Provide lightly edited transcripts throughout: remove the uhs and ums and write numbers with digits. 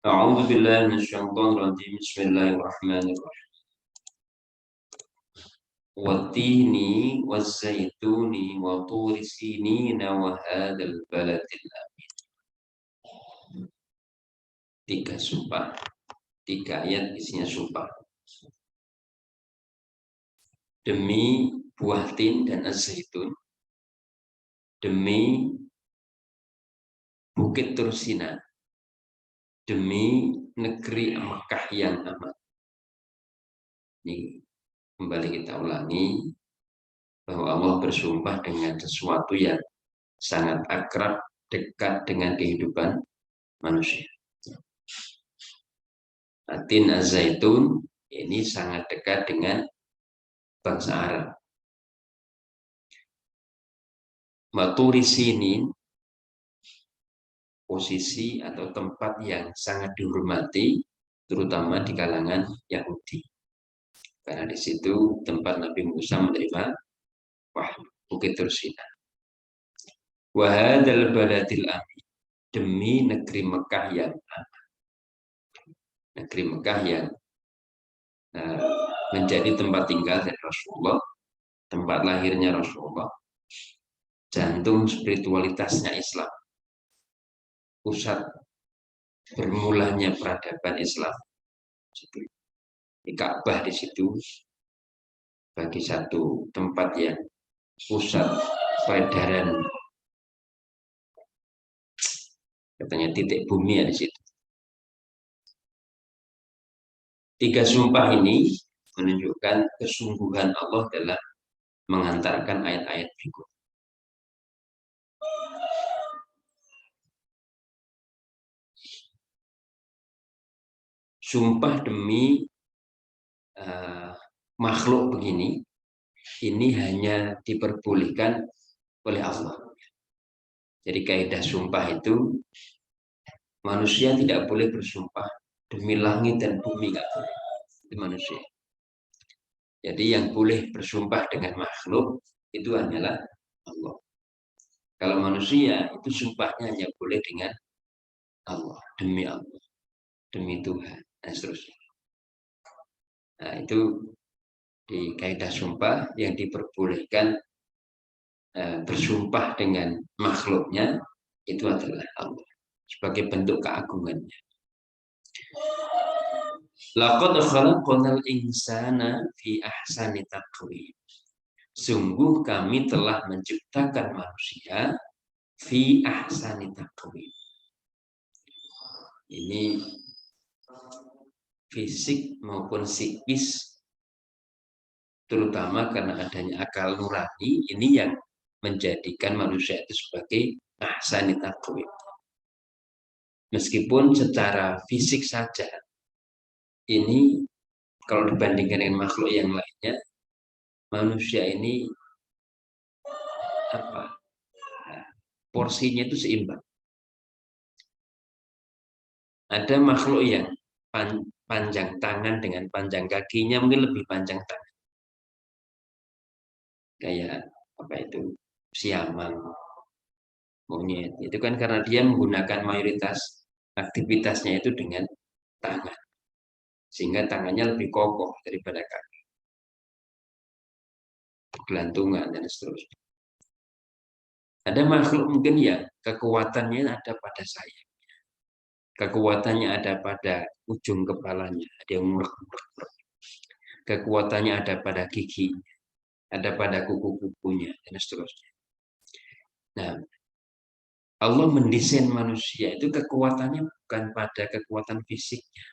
أعوذ بالله من الشيطان الرجيم بسم الله الرحمن الرحيم والتين والزيتون وطور سينين وهذا البلد الأمين. Tiga sumpah, tiga ayat isinya sumpah. Demi buah tin dan az-zaitun, demi bukit Tursina, demi negeri Mekah yang aman. Ini kembali kita ulangi bahwa Allah bersumpah dengan sesuatu yang sangat akrab, dekat dengan kehidupan manusia. Tin az-zaitun ini sangat dekat dengan bangsa Arab. Maturi sinin, posisi atau tempat yang sangat dihormati, terutama di kalangan Yahudi. Karena di situ tempat Nabi Musa menerima wahyu, Bukit Tursina. Wahadal baladil amin, demi negeri Mekah yang aman. Negeri Mekah yang menjadi tempat tinggal dari Rasulullah, tempat lahirnya Rasulullah, jantung spiritualitasnya Islam, pusat bermulanya peradaban Islam. Di Ka'bah di situ bagi satu tempat yang pusat peredaran, katanya titik bumi ya di situ. Tiga sumpah ini menunjukkan kesungguhan Allah dalam mengantarkan ayat-ayat berikut. Sumpah demi makhluk begini, ini hanya diperbolehkan oleh Allah. Jadi kaidah sumpah itu manusia tidak boleh bersumpah demi langit dan bumi, nggak boleh. Itu manusia. Jadi yang boleh bersumpah dengan makhluk itu hanyalah Allah. Kalau manusia itu sumpahnya hanya boleh dengan Allah, demi Tuhan, dan seterusnya. Nah itu di kaidah sumpah yang diperbolehkan bersumpah dengan makhluknya itu adalah Allah sebagai bentuk keagungannya. Laqad khalaqnal insana fi ahsani taqwim. Sungguh kami telah menciptakan manusia fi ahsani taqwim. Ini fisik maupun psikis, terutama karena adanya akal nurani, ini yang menjadikan manusia itu sebagai ahsani taqwim. Meskipun secara fisik saja ini kalau dibandingkan dengan makhluk yang lainnya, manusia ini porsinya itu seimbang. Ada makhluk yang panjang tangan dengan panjang kakinya mungkin lebih panjang tangan. Kayak siamang, monyet. Itu kan karena dia menggunakan mayoritas aktivitasnya itu dengan tangan. Sehingga tangannya lebih kokoh daripada kaki. Gelantungan dan seterusnya. Ada makhluk mungkin ya kekuatannya ada pada sayap. Kekuatannya ada pada ujung kepalanya, ada yang murek-murek. Kekuatannya ada pada gigi, ada pada kuku-kukunya, dan seterusnya. Nah, Allah mendesain manusia itu kekuatannya bukan pada kekuatan fisiknya,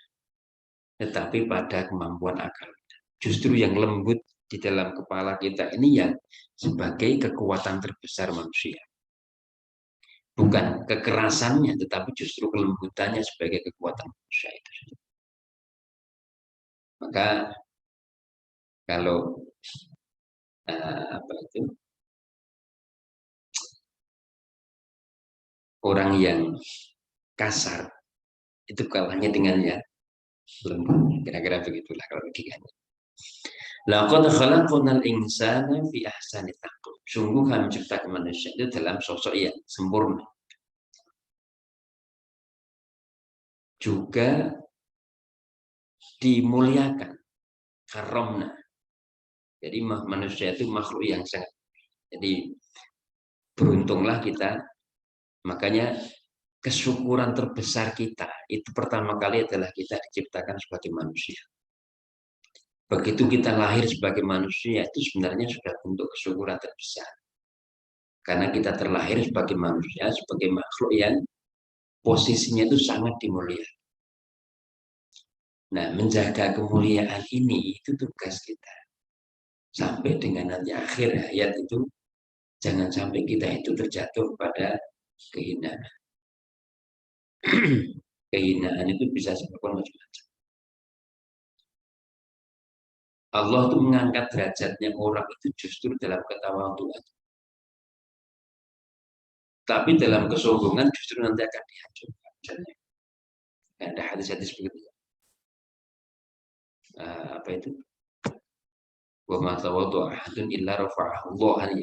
tetapi pada kemampuan akal. Justru yang lembut di dalam kepala kita ini yang sebagai kekuatan terbesar manusia. Bukan kekerasannya, tetapi justru kelembutannya sebagai kekuatan manusia itu. Maka kalau orang yang kasar itu kalahnya dengan yang lembut. Kira-kira begitulah kalau logikanya. Laqad khalaqnal insana fi ahsani taqwim. Sungguh kami menciptakan manusia itu dalam sosok yang sempurna. juga dimuliakan, karomna. Jadi manusia itu makhluk yang sangat. Jadi beruntunglah kita. Makanya kesyukuran terbesar kita itu pertama kali adalah kita diciptakan sebagai manusia. Begitu kita lahir sebagai manusia itu sebenarnya sudah bentuk kesyukuran terbesar. Karena kita terlahir sebagai manusia, sebagai makhluk yang posisinya itu sangat dimuliakan. Nah, menjaga kemuliaan ini itu tugas kita. Sampai dengan nanti akhir hayat itu, jangan sampai kita itu terjatuh pada kehinaan. Kehinaan itu bisa sebabkan macam-macam. Allah itu mengangkat derajatnya orang itu justru dalam ketawaduan. Tapi dalam kesombongan justru nanti akan dihancurkan. Ada hadis-hadis begitu. Apa itu? Wa ma tawaddu ahadun illa rafa'ahu Allah.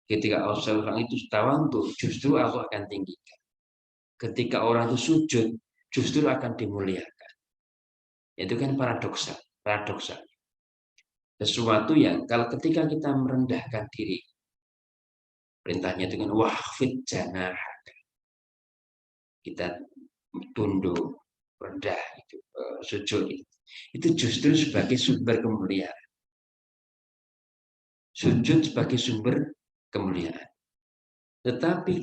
Ketika orang itu tawadhu, justru Allah akan tinggikan. Ketika orang itu sujud, justru akan dimuliakan. Itu kan paradoksal. Sesuatu yang kalau ketika kita merendahkan diri, perintahnya dengan wahfid janah, kita tunduk, rendah, itu sujud itu justru sebagai sumber kemuliaan. Sujud sebagai sumber kemuliaan. Tetapi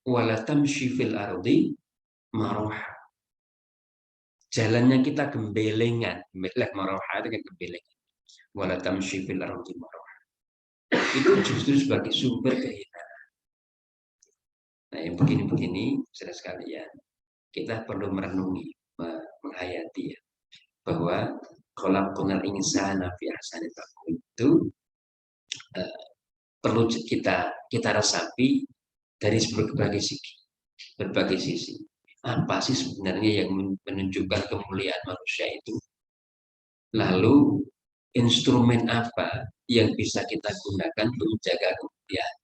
wala tamshi fil ardi maroha. Jalannya kita gembelengan, maroha itu kan gembelengan. Wala tamshi fil ardi maroha. Itu justru sebagai sumber kehinaan. Nah, yang begini-begini, saudara sekalian, kita perlu merenungi, menghayati ya, bahwa khalaqnal insana fi ahsani taqwim itu perlu kita resapi dari berbagai sisi. Apa sih sebenarnya yang menunjukkan kemuliaan manusia itu? Lalu instrumen apa yang bisa kita gunakan untuk menjaga kemuliaan?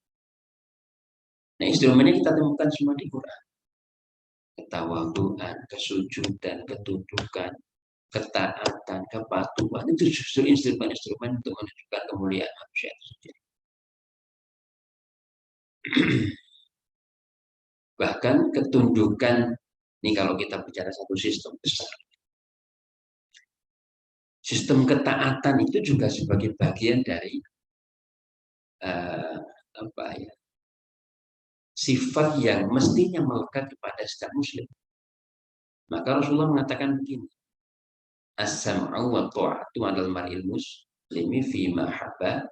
Nah, instrumennya kita temukan semua di Quran. Ketawaduan, kesujudan, ketundukan, ketaatan, kepatuhan itu justru instrumen-instrumen untuk menunjukkan kemuliaan manusia itu sendiri. Bahkan ketundukan, ini kalau kita bicara satu sistem besar, sistem ketaatan itu juga sebagai bagian dari sifat yang mestinya melekat kepada setiap muslim. Maka Rasulullah mengatakan begini, as-sam'u wa ta'atu 'alal mar'il muslimi fi ma habba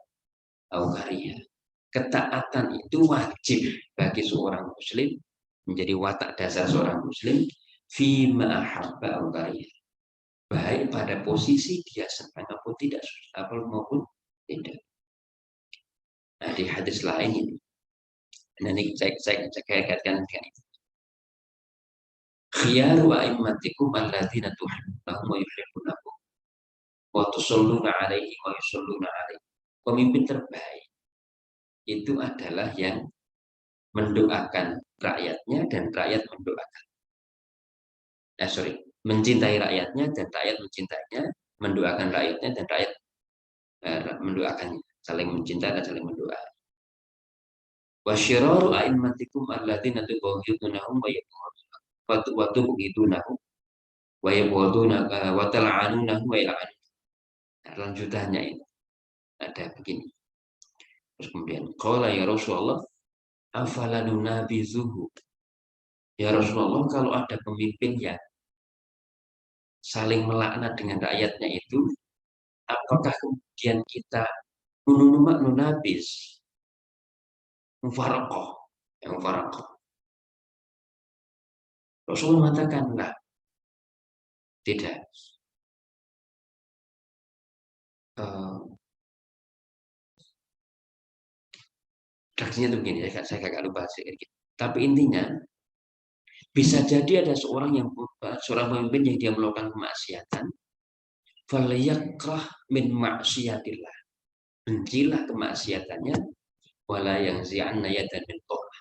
aw kariha. Ketaatan itu wajib bagi seorang muslim, menjadi watak dasar seorang muslim fi ma habba aw kariha. Baik pada posisi dia senang maupun tidak, maupun tidak. Nah, di hadis lain ini, dan ini saya kaitkan dengan itu. Khiyaru a'immatikum alladzina tuhibbunahum wa yuhibbunakum wa tusalluna 'alaihi wa yusalluna 'alaihi. Pemimpin terbaik itu adalah yang mendoakan rakyatnya dan rakyat mendoakan. Mencintai rakyatnya dan rakyat mencintainya, mendoakan rakyatnya dan rakyat mendoakannya, saling mencintai dan saling mendoa. Wa syiraru a'immatikum alladzina tubaghidunahum wa tubghidunahum wa yabghudunaka wa tal'anunahum wa yal'anun. Nah, lanjutannya ini ada begini. Terus kemudian qala ya Rasulullah afala nunabizuhu. Ya Rasulullah, kalau ada pemimpin yang saling melaknat dengan rakyatnya itu, apakah kemudian kita nunabis mufaraqah, yang mufaraqah? Rasulullah mengatakan enggak, tidak. Redaksinya itu begini, saya agak lupa sedikit. Tapi intinya bisa jadi ada seorang pemimpin yang dia melakukan kemaksiatan, falyakrah min maksiatillah. Bencilah kemaksiatannya, wala yang zi'anna yadan min to'ah.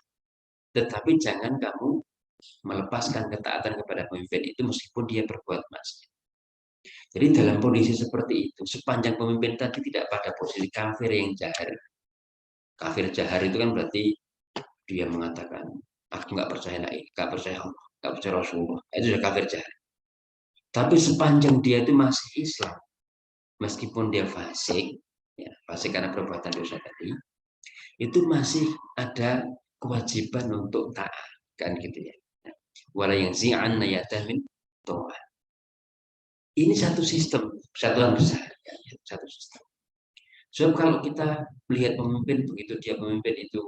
Tetapi jangan kamu melepaskan ketaatan kepada pemimpin itu meskipun dia berbuat maksiat. Jadi dalam kondisi seperti itu, sepanjang pemimpin tadi tidak pada posisi kafir yang jahar. Kafir jahar itu kan berarti dia mengatakan, aku nggak percaya lagi, nggak percaya Allah, nggak percaya Rasulullah. Itu sudah kafir jahar. Tapi sepanjang dia itu masih Islam, meskipun dia fasik, ya, fasik karena perbuatan dosa tadi, itu masih ada kewajiban untuk taat, kan gitu ya. Wala yang zi'an nayatamin to'ah. Ini satu sistem, satuan besar, ya, satu sistem. Sebab kalau kita melihat pemimpin begitu dia pemimpin itu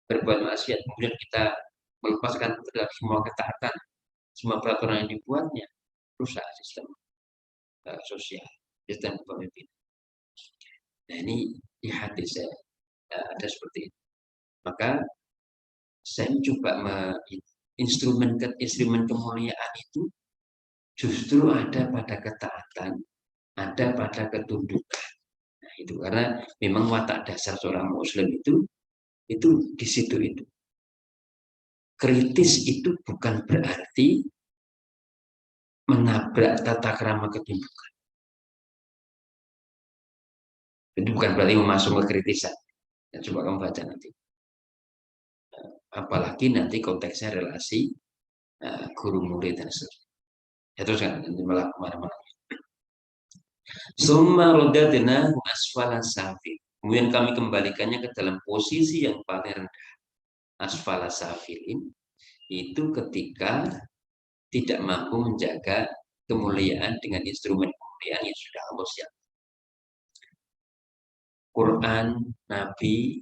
berbuat maksiat, kemudian kita melepaskan terhadap semua ketaatan, semua peraturan yang dibuatnya, rusak sistem sosial, sistem pemimpin. Nah ini di hati saya ada seperti itu. Maka saya mencoba instrumen kemuliaan itu justru ada pada ketaatan, ada pada ketundukan. Nah, itu karena memang watak dasar seorang muslim itu di situ itu. Kritis itu bukan berarti menabrak tata krama ketundukan. Itu bukan berarti masuk ke kritisan. Ya, coba kamu baca nanti. Apalagi nanti konteksnya relasi guru murid dan seterusnya. Ya terus kan nanti malah kemana-mana. Summa rodadnahu asfala safil. Kemudian kami kembalikannya ke dalam posisi yang paling rendah. Asfala safilin itu ketika tidak mampu menjaga kemuliaan dengan instrumen kemuliaan yang sudah Allah siapkan. Quran, Nabi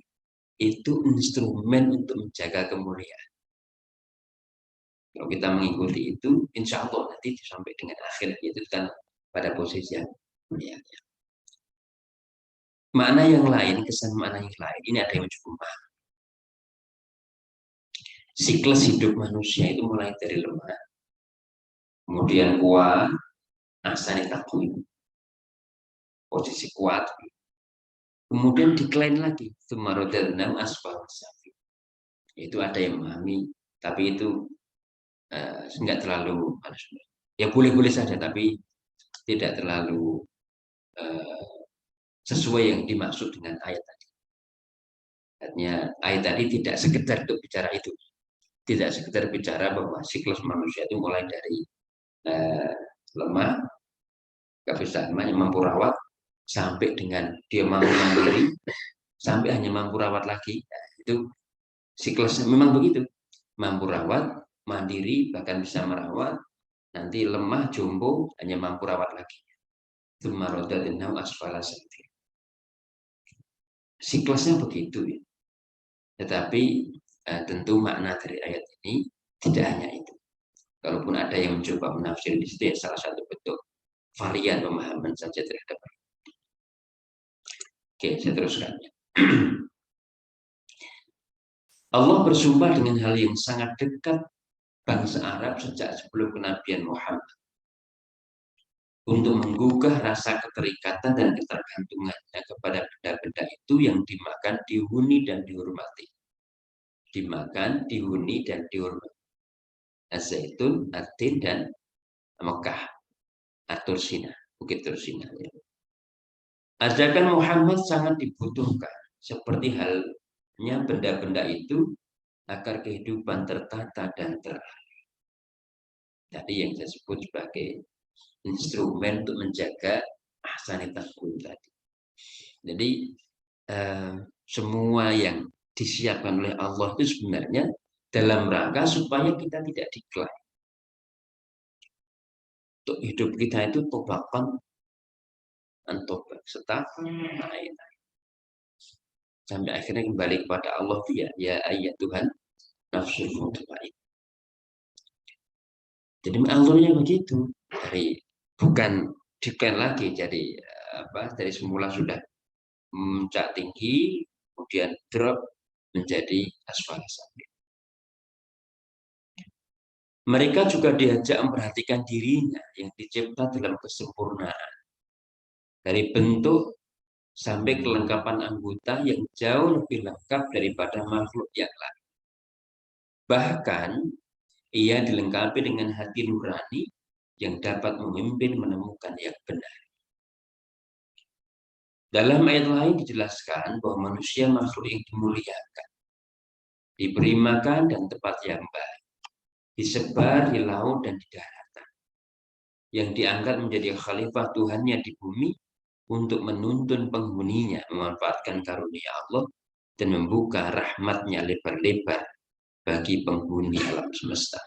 itu instrumen untuk menjaga kemuliaan. Kalau kita mengikuti itu, insya Allah nanti sampai dengan akhir itu kan pada posisi yang mulia. Makna yang lain, kesan makna yang lain, ini ada yang cukup mahal. Siklus hidup manusia itu mulai dari lemah, kemudian kuat, asani takwim, posisi kuat, kemudian decline lagi, tumarodernam asfal safi. Itu ada yang memahami, tapi itu enggak terlalu, ya boleh-boleh saja, tapi tidak terlalu sesuai yang dimaksud dengan ayat tadi. Artinya ayat tadi tidak sekedar untuk bicara itu, tidak sekedar bicara bahwa siklus manusia itu mulai dari lemah, gak bisa mampu rawat, sampai dengan dia mampu mandiri, sampai hanya mampu rawat lagi. Nah, itu siklusnya memang begitu, mampu rawat, mandiri, bahkan bisa merawat, nanti lemah, jompo, hanya mampu rawat lagi. Itu marodatinau asfala safil. Siklusnya begitu ya. Tetapi tentu makna dari ayat ini tidak hanya itu. Kalaupun ada yang mencoba menafsir di situ ya salah satu bentuk varian pemahaman saja terhadap ayat. Oke, saya teruskan. Allah bersumpah dengan hal yang sangat dekat bangsa Arab sejak sebelum kenabian Muhammad untuk menggugah rasa keterikatan dan ketergantungannya kepada benda-benda itu yang dimakan, dihuni, dan dihormati. Dimakan, dihuni, dan dihormati. Az-Zaitun, At-Tin, dan Mekah, At-Tursina, Bukit Tursina. Ajakan Muhammad sangat dibutuhkan, seperti halnya benda-benda itu agar kehidupan tertata dan teratur. Tadi yang saya sebut sebagai instrumen untuk menjaga ahsanitas tadi. Jadi semua yang disiapkan oleh Allah itu sebenarnya dalam rangka supaya kita tidak decline. Untuk hidup kita itu tobakan antobak setahun naik. Sampai akhirnya kembali kepada Allah ya ayat Tuhan nafsul mutmain. Jadi alurnya begitu, dari bukan decline lagi, jadi dari semula sudah memuncak tinggi, kemudian drop menjadi asfal safil. Mereka juga diajak memperhatikan dirinya yang dicipta dalam kesempurnaan, dari bentuk sampai kelengkapan anggota yang jauh lebih lengkap daripada makhluk yang lain. Bahkan Ia dilengkapi dengan hati nurani yang dapat memimpin menemukan yang benar. Dalam ayat lain dijelaskan bahwa manusia makhluk yang dimuliakan, diberi makan dan tempat yang baik, disebar di laut dan di daratan, yang diangkat menjadi khalifah Tuhannya di bumi untuk menuntun penghuninya, memanfaatkan karunia Allah dan membuka rahmatnya lebar-lebar bagi penghuni alam semesta.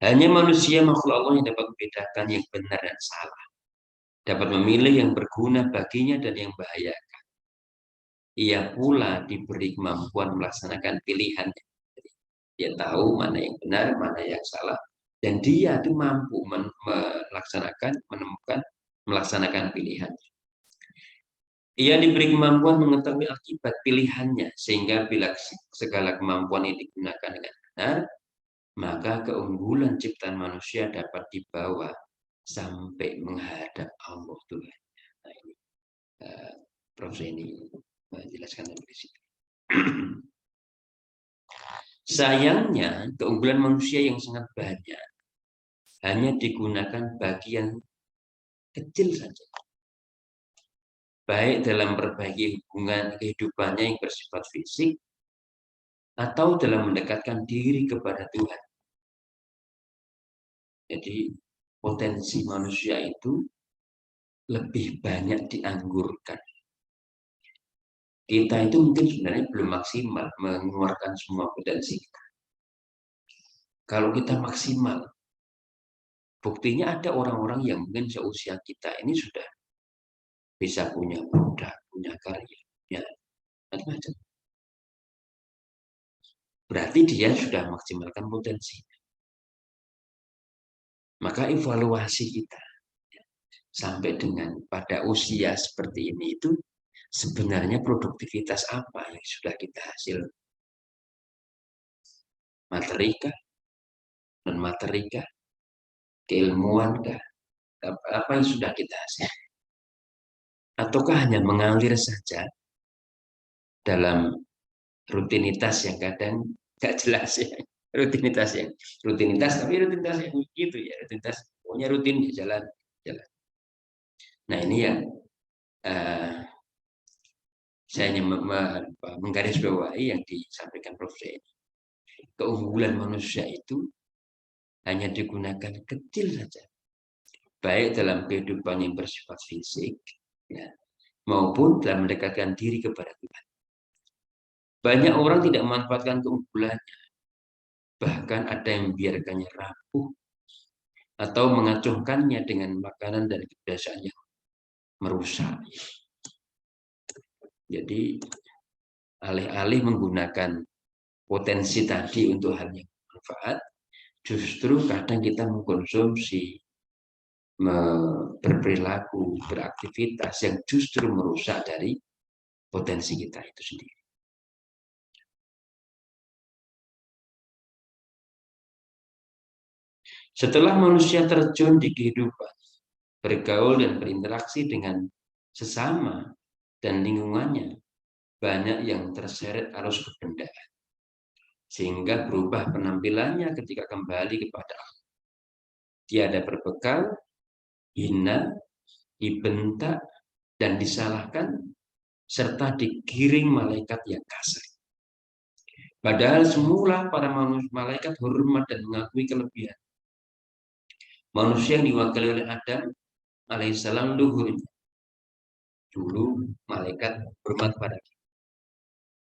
Hanya manusia makhluk Allah yang dapat membedakan yang benar dan salah, dapat memilih yang berguna baginya dan yang bahaya. Ia pula diberi kemampuan melaksanakan pilihannya. Dia tahu mana yang benar, mana yang salah, dan dia itu mampu melaksanakan pilihan. Ia diberi kemampuan mengetahui akibat pilihannya, sehingga bila segala kemampuan ini digunakan dengan benar, maka keunggulan ciptaan manusia dapat dibawa sampai menghadap Allah Tuhan. Nah, ini Prof. Zaini menjelaskan dari situ. Sayangnya, keunggulan manusia yang sangat banyak hanya digunakan bagian kecil saja. Baik dalam memperbaiki hubungan kehidupannya yang bersifat fisik, atau dalam mendekatkan diri kepada Tuhan. Jadi, potensi manusia itu lebih banyak dianggurkan. Kita itu mungkin sebenarnya belum maksimal mengeluarkan semua potensi kita. Kalau kita maksimal, buktinya ada orang-orang yang mungkin seusia kita ini sudah bisa punya produk, punya karya, ya macam-macam. Berarti dia sudah maksimalkan potensi. Maka evaluasi kita sampai dengan pada usia seperti ini itu sebenarnya produktivitas apa yang sudah kita hasil? Materikah? Non-materikah? Keilmuankah? Apa yang sudah kita hasil? Ataukah hanya mengalir saja dalam rutinitas yang kadang gak jelas ya? Rutinitas tapi rutinitas yang begitu ya, rutinitas pokoknya rutin ya, jalan. Nah, ini yang saya hanya menggarisbawahi yang disampaikan Prof. Zaini. Keunggulan manusia itu hanya digunakan kecil saja, baik dalam kehidupan yang bersifat fisik, ya, maupun dalam mendekatkan diri kepada Tuhan. Banyak orang tidak memanfaatkan keunggulannya, bahkan ada yang membiarkannya rapuh atau mengacungkannya dengan makanan dan kebiasaan yang merusak. Jadi, alih-alih menggunakan potensi tadi untuk hal yang bermanfaat, justru kadang kita mengkonsumsi, berperilaku, beraktivitas yang justru merusak dari potensi kita itu sendiri. Setelah manusia terjun di kehidupan, bergaul dan berinteraksi dengan sesama dan lingkungannya, banyak yang terseret arus kebendaan, sehingga berubah penampilannya ketika kembali kepada Allah. Tiada berbekal, hina, dibentak, dan disalahkan, serta digiring malaikat yang kasar. Padahal semula para malaikat hormat dan mengakui kelebihan. Manusia yang diwakili oleh Adam alaihissalam luhurnya. Dulu malaikat hormat pada kita.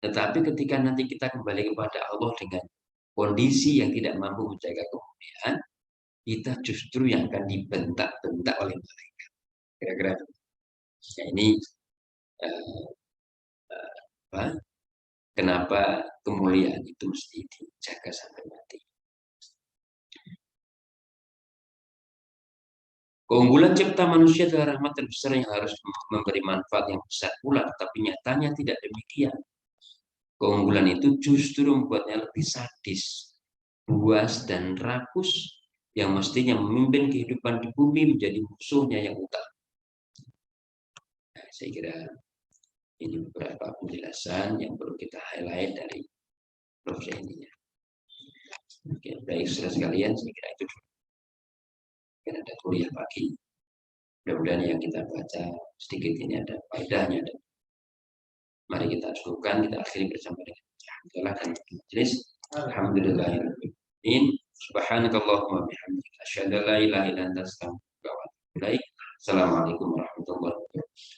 Tetapi ketika nanti kita kembali kepada Allah dengan kondisi yang tidak mampu menjaga kemuliaan, kita justru yang akan dibentak-bentak oleh malaikat. Kira-kira. Nah, ini apa? Kenapa kemuliaan itu mesti dijaga sampai mati. Keunggulan cipta manusia adalah rahmat terbesar yang harus memberi manfaat yang besar pula, tapi nyatanya tidak demikian. Keunggulan itu justru membuatnya lebih sadis, buas, dan rakus yang mestinya memimpin kehidupan di bumi menjadi musuhnya yang utama. Nah, saya kira ini beberapa penjelasan yang perlu kita highlight dari Prof. Zaini. Oke, baik saudara sekalian, saya kira itu dulu. Mungkin ada kuliah pagi. Mudah-mudahan yang kita baca sedikit ini ada faedahnya. Dan mari kita cukupkan, kita akhiri bersama dengan alhamdulillah dan majelis. Alhamdulillahirrahmanirrahim. Subhanakallahumma bihamdika asyhadu an la ilaha illa anta astaghfiruka wa atubu ilaik. Assalamualaikum warahmatullahi wabarakatuh.